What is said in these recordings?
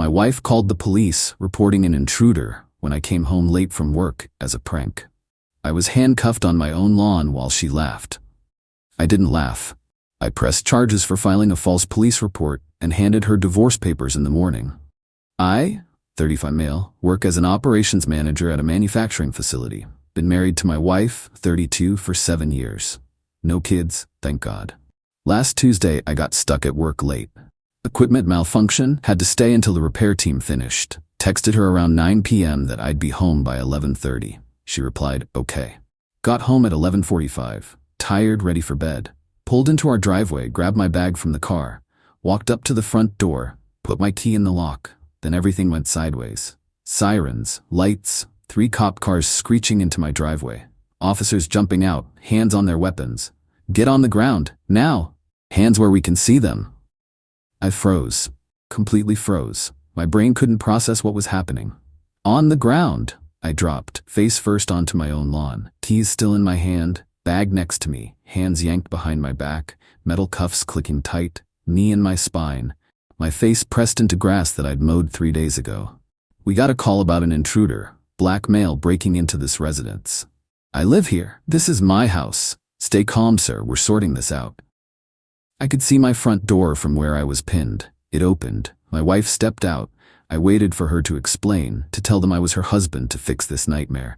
My wife called the police, reporting an intruder when I came home late from work as a prank. I was handcuffed on my own lawn while she laughed. I didn't laugh. I pressed charges for filing a false police report and handed her divorce papers in the morning. I, 35 male, work as an operations manager at a manufacturing facility. Been married to my wife, 32, for 7 years. No kids, thank God. Last Tuesday, I got stuck at work late. Equipment malfunction, had to stay until the repair team finished. Texted her around 9 p.m. that I'd be home by 11:30. She replied, okay. Got home at 11:45, tired, ready for bed. Pulled into our driveway, grabbed my bag from the car, walked up to the front door, put my key in the lock. Then everything went sideways. Sirens, lights, 3 cop cars screeching into my driveway. Officers jumping out, hands on their weapons. Get on the ground, now! Hands where we can see them. I froze. Completely froze. My brain couldn't process what was happening. On the ground, I dropped, face first onto my own lawn. Keys still in my hand, bag next to me, hands yanked behind my back, metal cuffs clicking tight, knee in my spine, my face pressed into grass that I'd mowed 3 days ago. We got a call about an intruder, black male breaking into this residence. I live here. This is my house. Stay calm, sir. We're sorting this out. I could see my front door from where I was pinned. It opened. My wife stepped out. I waited for her to explain, to tell them I was her husband to fix this nightmare.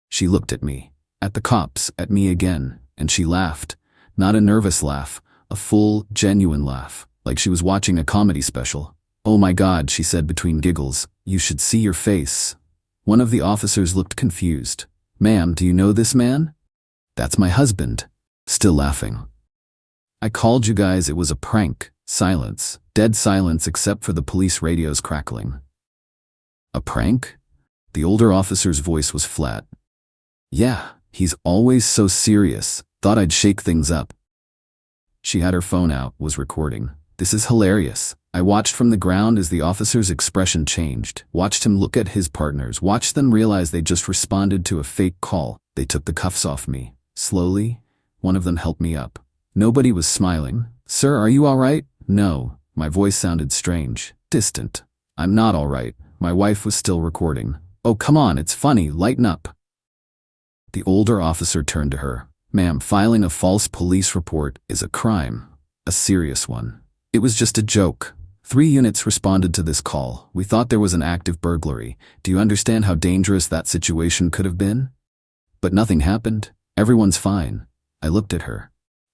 She looked at me, at the cops, at me again, and she laughed. Not a nervous laugh, a full, genuine laugh, like she was watching a comedy special. Oh my God, she said between giggles, you should see your face. One of the officers looked confused. Ma'am, do you know this man? That's my husband. Still laughing. I called you guys, it was a prank. Silence. Dead silence except for the police radio's crackling. A prank? The older officer's voice was flat. Yeah, he's always so serious. Thought I'd shake things up. She had her phone out, was recording. This is hilarious. I watched from the ground as the officer's expression changed. Watched him look at his partners. Watched them realize they just responded to a fake call. They took the cuffs off me. Slowly, one of them helped me up. Nobody was smiling. Sir, are you all right? No. My voice sounded strange, distant. I'm not all right. My wife was still recording. Oh, come on, it's funny, lighten up. The older officer turned to her. Ma'am, filing a false police report is a crime. A serious one. It was just a joke. 3 units responded to this call. We thought there was an active burglary. Do you understand how dangerous that situation could have been? But nothing happened. Everyone's fine. I looked at her.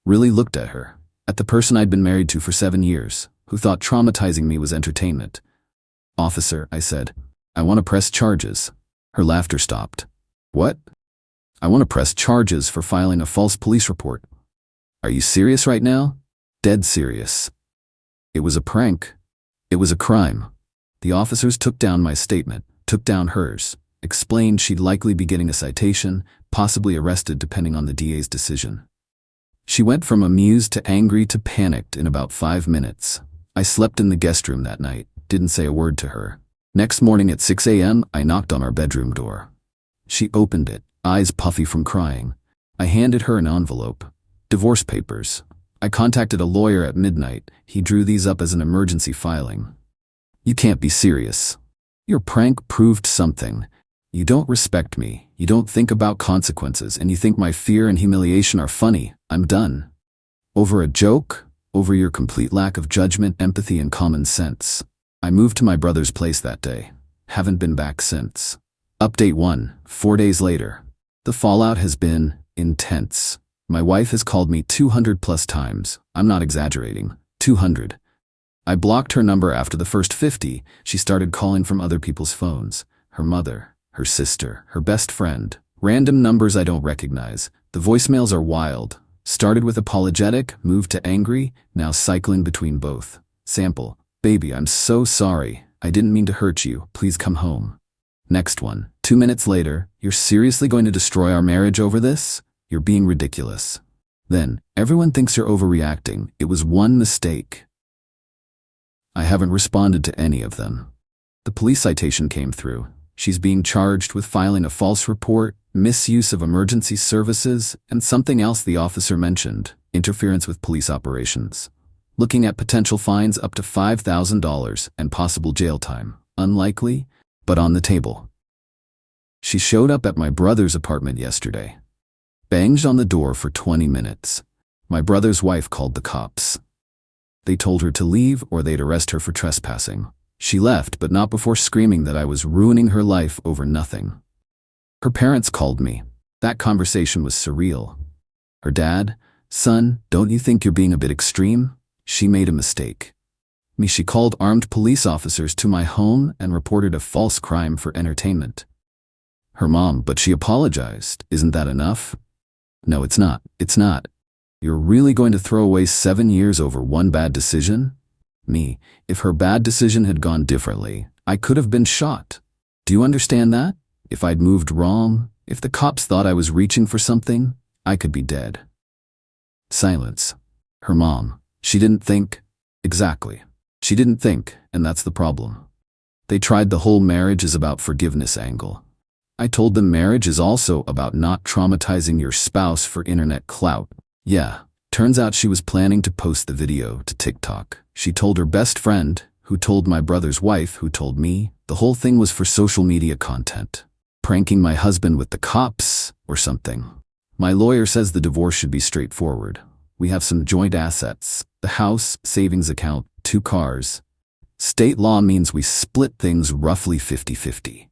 Really looked at her. At the person I'd been married to for 7 years, who thought traumatizing me was entertainment. Officer, I said, I want to press charges. Her laughter stopped. What? I want to press charges for filing a false police report. Are you serious right now? Dead serious. It was a prank. It was a crime. The officers took down my statement, took down hers, explained she'd likely be getting a citation, possibly arrested depending on the DA's decision. She went from amused to angry to panicked in about 5 minutes. I slept in the guest room that night, didn't say a word to her. Next morning at 6 a.m., I knocked on our bedroom door. She opened it, eyes puffy from crying. I handed her an envelope. Divorce papers. I contacted a lawyer at midnight. He drew these up as an emergency filing. You can't be serious. Your prank proved something. You don't respect me, you don't think about consequences, and you think my fear and humiliation are funny. I'm done. Over a joke? Over your complete lack of judgment, empathy, and common sense. I moved to my brother's place that day. Haven't been back since. Update 1, 4 days later. The fallout has been intense. My wife has called me 200 plus times. I'm not exaggerating. 200. I blocked her number after the first 50. She started calling from other people's phones. Her mother, her sister, her best friend. Random numbers I don't recognize. The voicemails are wild. Started with apologetic, moved to angry, now cycling between both. Sample. Baby, I'm so sorry. I didn't mean to hurt you. Please come home. Next one. 2 minutes later. You're seriously going to destroy our marriage over this? You're being ridiculous. Then, everyone thinks you're overreacting. It was one mistake. I haven't responded to any of them. The police citation came through. She's being charged with filing a false report, misuse of emergency services, and something else the officer mentioned, interference with police operations. looking at potential fines up to $5,000 and possible jail time. Unlikely, but on the table. She showed up at my brother's apartment yesterday. Banged on the door for 20 minutes. My brother's wife called the cops. They told her to leave or they'd arrest her for trespassing. She left, but not before screaming that I was ruining her life over nothing. Her parents called me. That conversation was surreal. Her dad, "Son, don't you think you're being a bit extreme? She made a mistake." She called armed police officers to my home and reported a false crime for entertainment. Her mom, "But she apologized. Isn't that enough?" "No, it's not. It's not. You're really going to throw away 7 years over one bad decision?" Me, "If her bad decision had gone differently, I could have been shot. Do you understand that? If I'd moved wrong, if the cops thought I was reaching for something, I could be dead." Silence. Her mom, "She didn't think." Exactly. She didn't think, and that's the problem. They tried the whole marriage is about forgiveness angle. I told them marriage is also about not traumatizing your spouse for internet clout. Yeah, turns out she was planning to post the video to TikTok. She told her best friend, who told my brother's wife, who told me, the whole thing was for social media content. Pranking my husband with the cops, or something. My lawyer says the divorce should be straightforward. We have some joint assets, the house, savings account, 2 cars. State law means we split things roughly 50-50.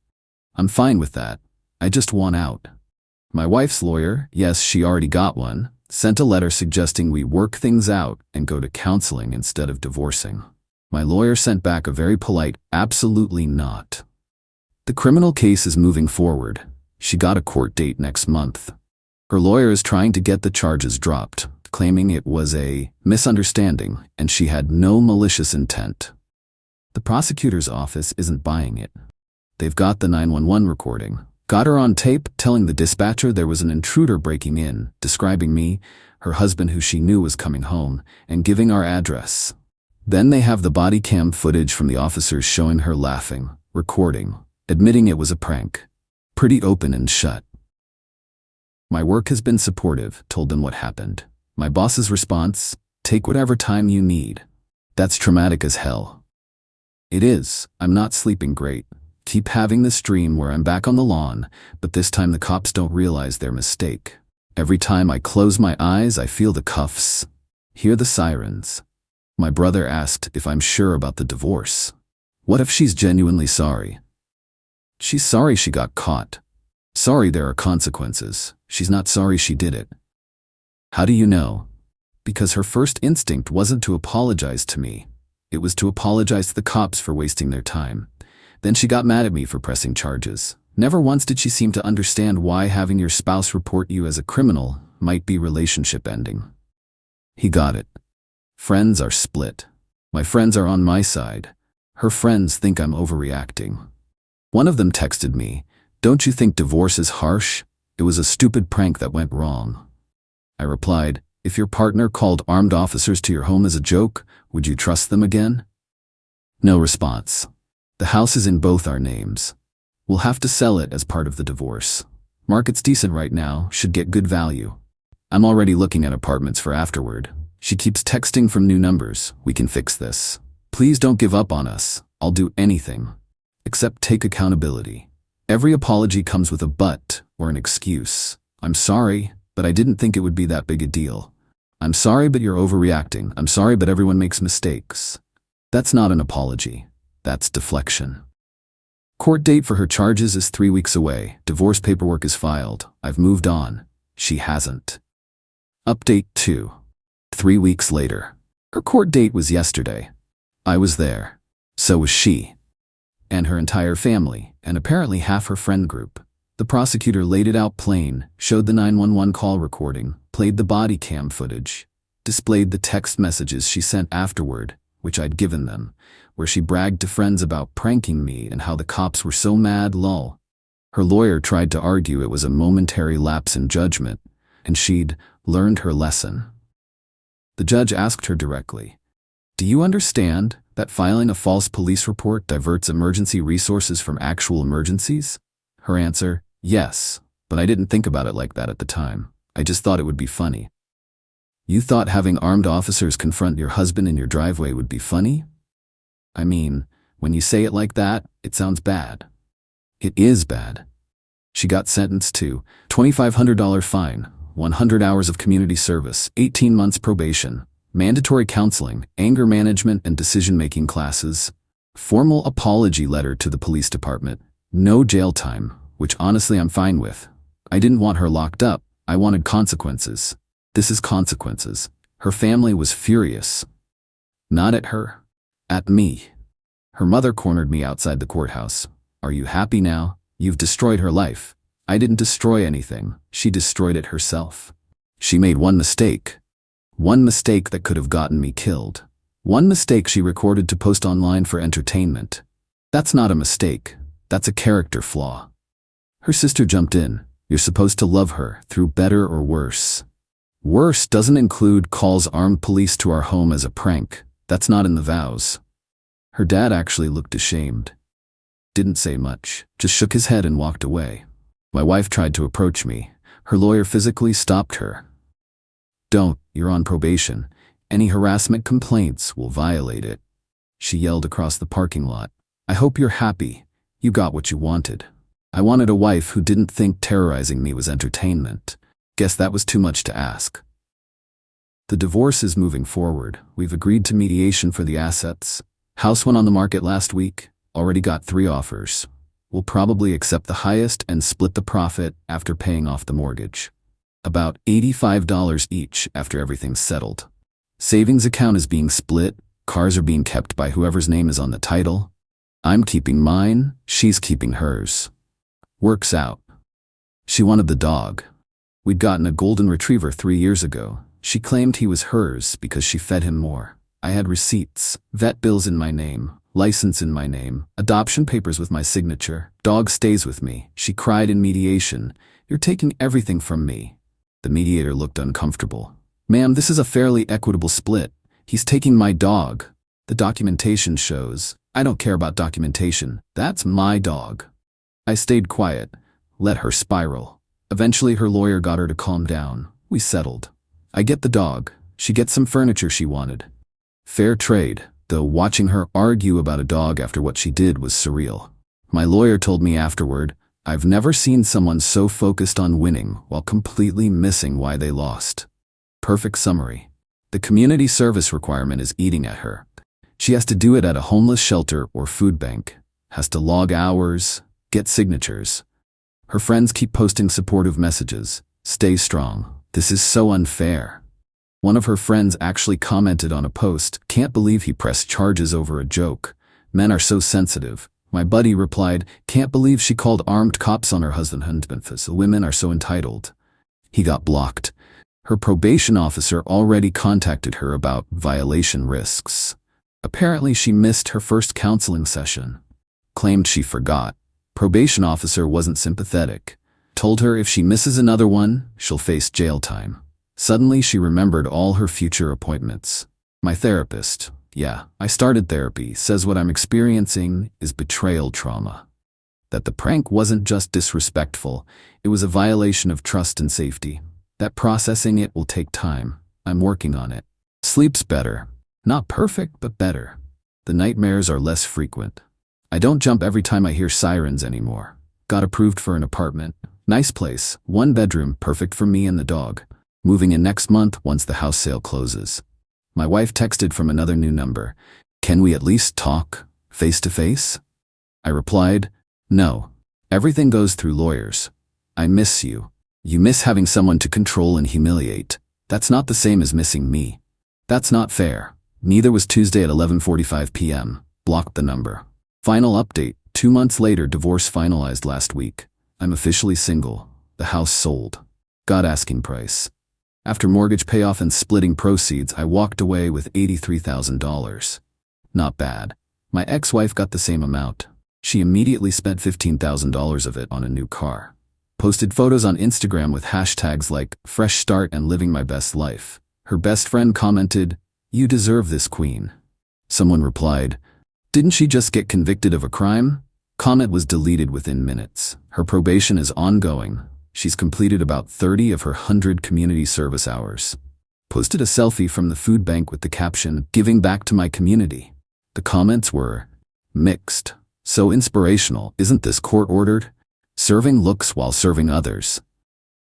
I'm fine with that. I just want out. My wife's lawyer, yes, she already got one, sent a letter suggesting we work things out and go to counseling instead of divorcing. My lawyer sent back a very polite, absolutely not. The criminal case is moving forward. She got a court date next month. Her lawyer is trying to get the charges dropped, claiming it was a misunderstanding and she had no malicious intent. The prosecutor's office isn't buying it. They've got the 911 recording. Got her on tape telling the dispatcher there was an intruder breaking in, describing me, her husband who she knew was coming home, and giving our address. Then they have the body cam footage from the officers showing her laughing, recording, admitting it was a prank. Pretty open and shut. My work has been supportive, told them what happened. My boss's response, "Take whatever time you need." That's traumatic as hell. It is. I'm not sleeping great. Keep having this dream where I'm back on the lawn, but this time the cops don't realize their mistake. Every time I close my eyes, I feel the cuffs, hear the sirens. My brother asked if I'm sure about the divorce. What if she's genuinely sorry? She's sorry she got caught. Sorry there are consequences. She's not sorry she did it. How do you know? Because her first instinct wasn't to apologize to me. It was to apologize to the cops for wasting their time. Then she got mad at me for pressing charges. Never once did she seem to understand why having your spouse report you as a criminal might be relationship ending. He got it. Friends are split. My friends are on my side. Her friends think I'm overreacting. One of them texted me, "Don't you think divorce is harsh? It was a stupid prank that went wrong." I replied, "If your partner called armed officers to your home as a joke, would you trust them again?" No response. The house is in both our names. We'll have to sell it as part of the divorce. Market's decent right now, should get good value. I'm already looking at apartments for afterward. She keeps texting from new numbers. "We can fix this. Please don't give up on us. I'll do anything. Except take accountability." Every apology comes with a but or an excuse. "I'm sorry, but I didn't think it would be that big a deal. I'm sorry, but you're overreacting. I'm sorry, but everyone makes mistakes." That's not an apology. That's deflection. Court date for her charges is 3 weeks away. Divorce paperwork is filed. I've moved on. She hasn't. Update 2. 3 weeks later. Her court date was yesterday. I was there. So was she. And her entire family, and apparently half her friend group. The prosecutor laid it out plain, showed the 911 call recording, played the body cam footage, displayed the text messages she sent afterward, which I'd given them, where she bragged to friends about pranking me and how the cops were so mad, lol. Her lawyer tried to argue it was a momentary lapse in judgment, and she'd learned her lesson. The judge asked her directly, "Do you understand that filing a false police report diverts emergency resources from actual emergencies?" Her answer, "Yes, but I didn't think about it like that at the time. I just thought it would be funny." You thought having armed officers confront your husband in your driveway would be funny? I mean, when you say it like that, it sounds bad. It is bad. She got sentenced to $2,500 fine, 100 hours of community service, 18 months probation, mandatory counseling, anger management and decision-making classes, formal apology letter to the police department, no jail time, which honestly I'm fine with. I didn't want her locked up. I wanted consequences. This is consequences. Her family was furious. Not at her. At me. Her mother cornered me outside the courthouse. Are you happy now? You've destroyed her life. I didn't destroy anything. She destroyed it herself. She made one mistake. One mistake that could have gotten me killed. One mistake she recorded to post online for entertainment. That's not a mistake. That's a character flaw. Her sister jumped in. You're supposed to love her, through better or worse. Worse doesn't include calls armed police to our home as a prank. That's not in the vows. Her dad actually looked ashamed. Didn't say much, just shook his head and walked away. My wife tried to approach me. Her lawyer physically stopped her. Don't, you're on probation. Any harassment complaints will violate it. She yelled across the parking lot. I hope you're happy. You got what you wanted. I wanted a wife who didn't think terrorizing me was entertainment. Guess that was too much to ask. The divorce is moving forward. We've agreed to mediation for the assets. House went on the market last week. Already got 3 offers. We'll probably accept the highest and split the profit after paying off the mortgage. About $85 each after everything's settled. Savings account is being split. Cars are being kept by whoever's name is on the title. I'm keeping mine. She's keeping hers. Works out. She wanted the dog. We'd gotten a golden retriever 3 years ago. She claimed he was hers because she fed him more. I had receipts, vet bills in my name, license in my name, adoption papers with my signature. Dog stays with me. She cried in mediation. You're taking everything from me. The mediator looked uncomfortable. Ma'am, this is a fairly equitable split. He's taking my dog. The documentation shows. I don't care about documentation. That's my dog. I stayed quiet, let her spiral. Eventually her lawyer got her to calm down. We settled. I get the dog. She gets some furniture she wanted. Fair trade, though watching her argue about a dog after what she did was surreal. My lawyer told me afterward, I've never seen someone so focused on winning while completely missing why they lost. Perfect summary. The community service requirement is eating at her. She has to do it at a homeless shelter or food bank. Has to log hours, get signatures. Her friends keep posting supportive messages. Stay strong. This is so unfair. One of her friends actually commented on a post, can't believe he pressed charges over a joke. Men are so sensitive. My buddy replied, can't believe she called armed cops on her husband. Women are so entitled. He got blocked. Her probation officer already contacted her about violation risks. Apparently she missed her first counseling session. Claimed she forgot. Probation officer wasn't sympathetic. Told her if she misses another one, she'll face jail time. Suddenly she remembered all her future appointments. My therapist, yeah, I started therapy, says what I'm experiencing is betrayal trauma. That the prank wasn't just disrespectful, it was a violation of trust and safety. That processing it will take time. I'm working on it. Sleep's better. Not perfect, but better. The nightmares are less frequent. I don't jump every time I hear sirens anymore. Got approved for an apartment. Nice place, 1 bedroom, perfect for me and the dog. Moving in next month once the house sale closes. My wife texted from another new number. Can we at least talk, face to face? I replied, no. Everything goes through lawyers. I miss you. You miss having someone to control and humiliate. That's not the same as missing me. That's not fair. Neither was Tuesday at 11:45 p.m. Blocked the number. Final update, 2 months later, divorce finalized last week. I'm officially single. The house sold. Got asking price. After mortgage payoff and splitting proceeds, I walked away with $83,000. Not bad. My ex-wife got the same amount. She immediately spent $15,000 of it on a new car. Posted photos on Instagram with hashtags like fresh start and living my best life. Her best friend commented, you deserve this, queen. Someone replied, didn't she just get convicted of a crime? Comment was deleted within minutes. Her probation is ongoing. She's completed about 30 of her 100 community service hours. Posted a selfie from the food bank with the caption, "Giving back to my community." The comments were mixed. "So inspirational, isn't this court-ordered? Serving looks while serving others.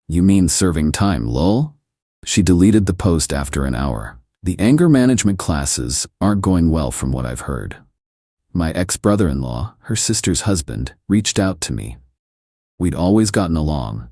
You mean serving time, lol?" She deleted the post after an hour. The anger management classes aren't going well from what I've heard. My ex-brother-in-law, her sister's husband, reached out to me. We'd always gotten along.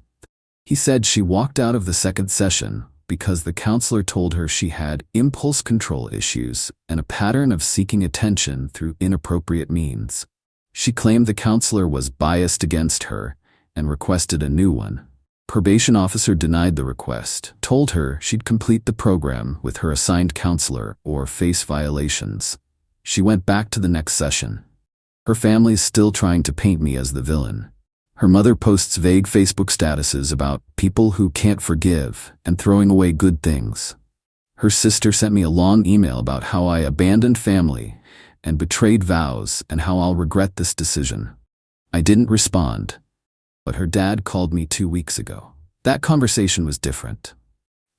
He said she walked out of the second session because the counselor told her she had impulse control issues and a pattern of seeking attention through inappropriate means. She claimed the counselor was biased against her and requested a new one. Probation officer denied the request, told her she'd complete the program with her assigned counselor or face violations. She went back to the next session. Her family's still trying to paint me as the villain. Her mother posts vague Facebook statuses about people who can't forgive and throwing away good things. Her sister sent me a long email about how I abandoned family and betrayed vows and how I'll regret this decision. I didn't respond, but her dad called me 2 weeks ago. That conversation was different.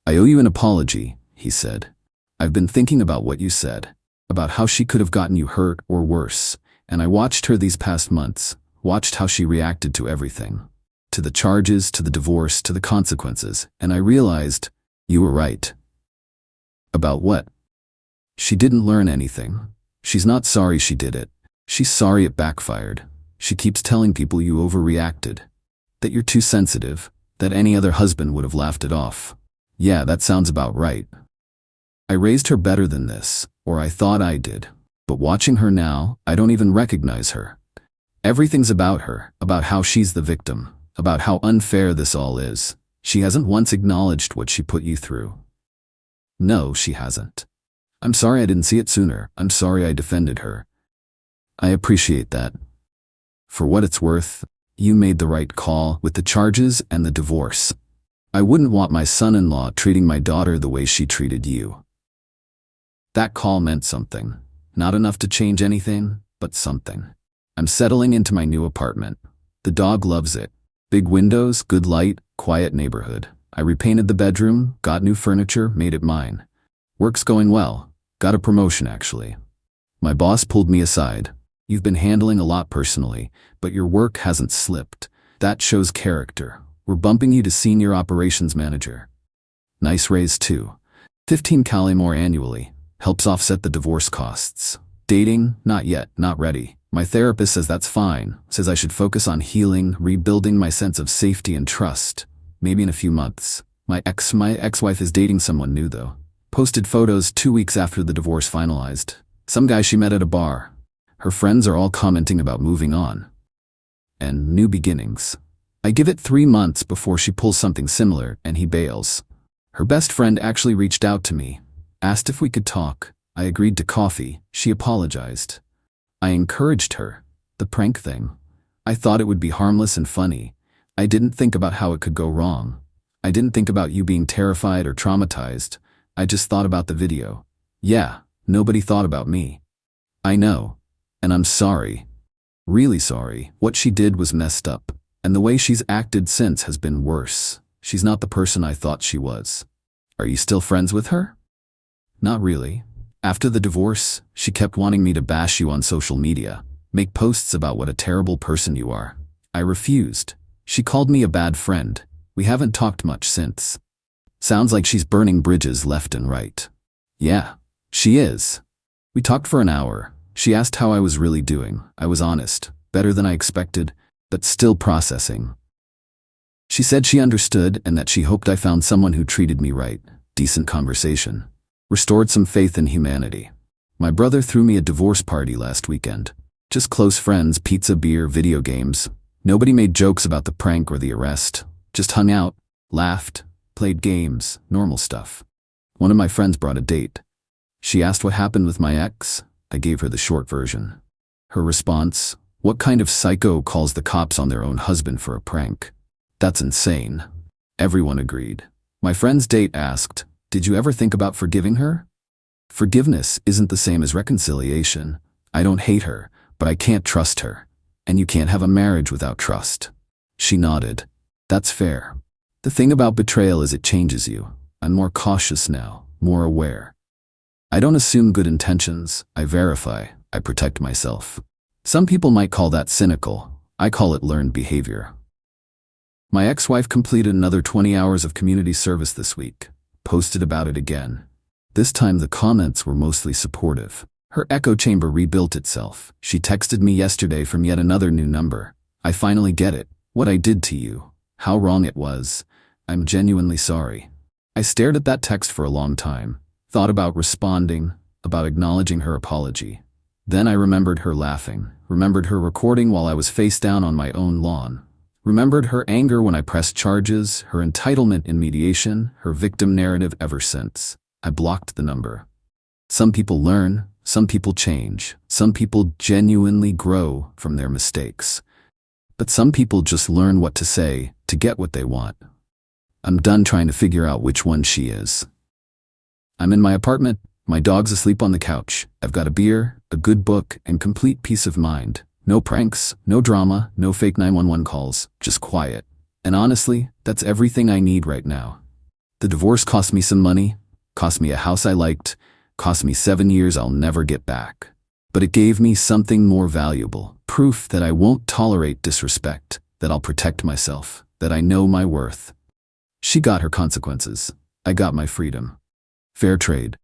"I owe you an apology," he said. "I've been thinking about what you said, about how she could have gotten you hurt or worse, and I watched her these past months, watched how she reacted to everything. To the charges, to the divorce, to the consequences, and I realized you were right." "About what?" "She didn't learn anything. She's not sorry she did it. She's sorry it backfired. She keeps telling people you overreacted, that you're too sensitive, that any other husband would have laughed it off." "Yeah, that sounds about right. I raised her better than this, or I thought I did. But watching her now, I don't even recognize her. Everything's about her, about how she's the victim, about how unfair this all is. She hasn't once acknowledged what she put you through." "No, she hasn't. I'm sorry I didn't see it sooner. I'm sorry I defended her." "I appreciate that. For what it's worth, you made the right call with the charges and the divorce. I wouldn't want my son-in-law treating my daughter the way she treated you." That call meant something. Not enough to change anything, but something. I'm settling into my new apartment. The dog loves it. Big windows, good light, quiet neighborhood. I repainted the bedroom, got new furniture, made it mine. Work's going well. Got a promotion, actually. My boss pulled me aside. "You've been handling a lot personally, but your work hasn't slipped. That shows character. We're bumping you to senior operations manager." Nice raise too. 15 Qley more annually. Helps offset the divorce costs. Dating? Not yet, not ready. My therapist says that's fine, says I should focus on healing, rebuilding my sense of safety and trust. Maybe in a few months. My ex-wife is dating someone new though. Posted photos 2 weeks after the divorce finalized. Some guy she met at a bar. Her friends are all commenting about moving on. And new beginnings. I give it 3 months before she pulls something similar and he bails. Her best friend actually reached out to me. Asked if we could talk. I agreed to coffee. She apologized. I encouraged her. The prank thing. I thought it would be harmless and funny. I didn't think about how it could go wrong. I didn't think about you being terrified or traumatized. I just thought about the video. Yeah, nobody thought about me. I know. And I'm sorry. Really sorry. What she did was messed up. And the way she's acted since has been worse. She's not the person I thought she was. Are you still friends with her? Not really. After the divorce, she kept wanting me to bash you on social media, make posts about what a terrible person you are. I refused. She called me a bad friend. We haven't talked much since. Sounds like she's burning bridges left and right. Yeah, she is. We talked for an hour. She asked how I was really doing. I was honest, better than I expected, but still processing. She said she understood and that she hoped I found someone who treated me right. Decent conversation. Restored some faith in humanity. My brother threw me a divorce party last weekend. Just close friends, pizza, beer, video games. Nobody made jokes about the prank or the arrest. Just hung out, laughed, played games, normal stuff. One of my friends brought a date. She asked what happened with my ex. I gave her the short version. Her response, "What kind of psycho calls the cops on their own husband for a prank? That's insane." Everyone agreed. My friend's date asked, "Did you ever think about forgiving her?" Forgiveness isn't the same as reconciliation. I don't hate her, but I can't trust her. And you can't have a marriage without trust. She nodded. That's fair. The thing about betrayal is it changes you. I'm more cautious now, more aware. I don't assume good intentions, I verify, I protect myself. Some people might call that cynical. I call it learned behavior. My ex-wife completed another 20 hours of community service this week. Posted about it again. This time the comments were mostly supportive. Her echo chamber rebuilt itself. She texted me yesterday from yet another new number. I finally get it. What I did to you. How wrong it was. I'm genuinely sorry. I stared at that text for a long time. Thought about responding, about acknowledging her apology. Then I remembered her laughing. Remembered her recording while I was face down on my own lawn. Remembered her anger when I pressed charges, her entitlement in mediation, her victim narrative ever since. I blocked the number. Some people learn, some people change, some people genuinely grow from their mistakes. But some people just learn what to say to get what they want. I'm done trying to figure out which one she is. I'm in my apartment, my dog's asleep on the couch. I've got a beer, a good book, and complete peace of mind. No pranks, no drama, no fake 911 calls, just quiet. And honestly, that's everything I need right now. The divorce cost me some money, cost me a house I liked, cost me 7 years I'll never get back. But it gave me something more valuable, proof that I won't tolerate disrespect, that I'll protect myself, that I know my worth. She got her consequences. I got my freedom. Fair trade.